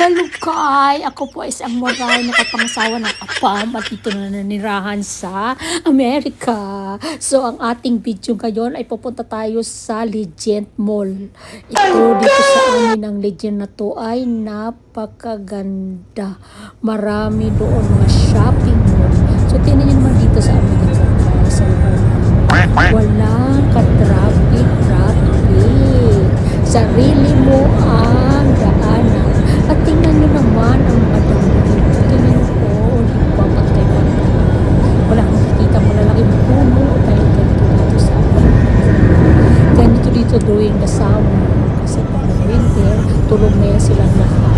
Hello kay! Ako po ay isang moray na kapangasawa ng apam at dito na nanirahan sa Amerika. So ang ating video ngayon ay pupunta tayo sa Legend Mall. Ito dito sa amin ang Legend na to ay napakaganda. Marami doon mga shopping mall. So tingnan nyo naman dito sa amin sa lugar namin. Walang ka-traffic. Sarili mo ang daanan. At tingnan nyo naman ang mga damo dito. Tingnan nyo po, papantay-pantay. Wala kang makikita malalaking puno dahil ganito dito sa amin. Ganito dito during the summer. Kasi pag winter, tulog na yan silang lahat.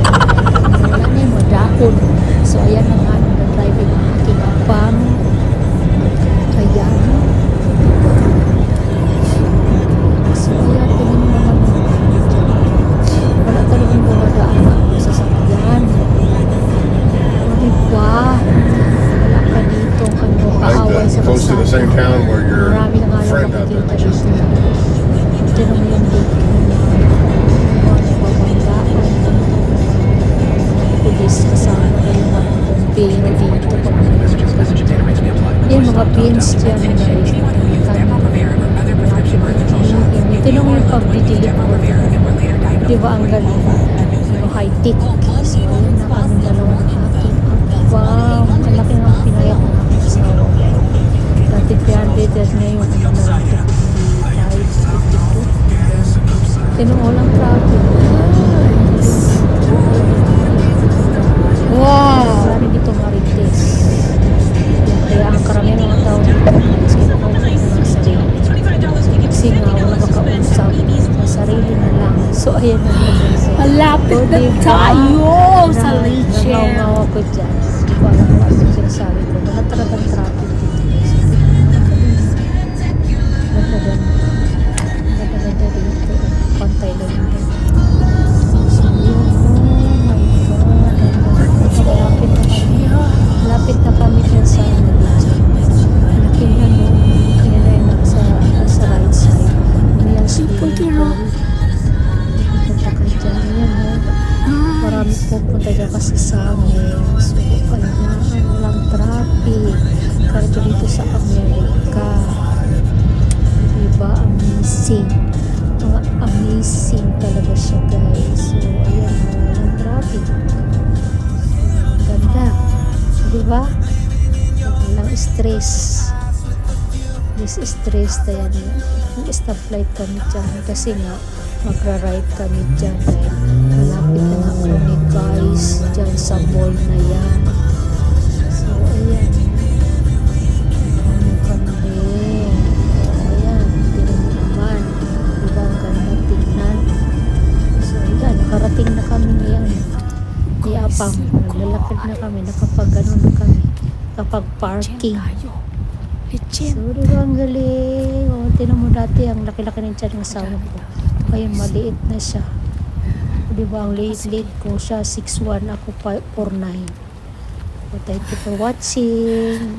Wala na yung mga dahon. So ayan na nga, nag-driving ang aking apam. Ayan. So ayan, tingnan nyo naman wala talagang bumadaan ang sasakyan. O diba? Wala ka dito kaaway sa kasama. Marami na nga lang makikita dito. Ito naman yung dito. Nababanggaan. Pulis kasama na yung mga pera dito. Yan mga pins dyan. Ito naman yung pagdidilig mo. Diba ang galing? High-tech. So, ayun na kami dalawa ng aking wow! Ang laki ng pinayat ng aking asawa. Dati 300 at ngayon ano na lang 55, 52. Tinuolang traffic. Wow! Marami dito marites. Kaya ang karamihan ng mga tao dito kasi nakaupo ng sarili. Kasi nga wala makausap sa sarili na lang. So, ayan na naman. Malapit na tayo sa Legend. Nangaw-ngaw ako dyan. Hindi ko alam kung ano yung sinasabi ko. Wala talagang traffic dito. Ganda dito. Pantay lang dito. So, yun. Oh my God. Malapit na kami dyan sa Legend. Malaking ano. Kaya na yung nasa right side. Ano yung swimming pool. Marami pupunta dyan kasi sa amin. So, ayan, walang traffic. Karito dito sa Amerika. Diba? Amazing. Mga amazing talaga siya, guys. So, ayan, walang traffic. Ganda. Diba? Walang stress. This stress na yan. Stop-light kami dyan. Kasi nga, magra-ride kami dyan dahil malapit na nga kami guys dyan sa mall na yan. So ayan ano kami ayan, tingnan naman diba ang ganda tingnan. So ayan, nakarating na kami ngayon Apam, naglalakad na kami, nakapag gano'n na kami kapag parking. So diba ang galing. O tinan mo dati ang laki-laki ng tiyan ng asawa ko. Ngayon, maliit na siya. Diba, ang late ko siya, 6'1", ako 4'9". So, thank you for watching.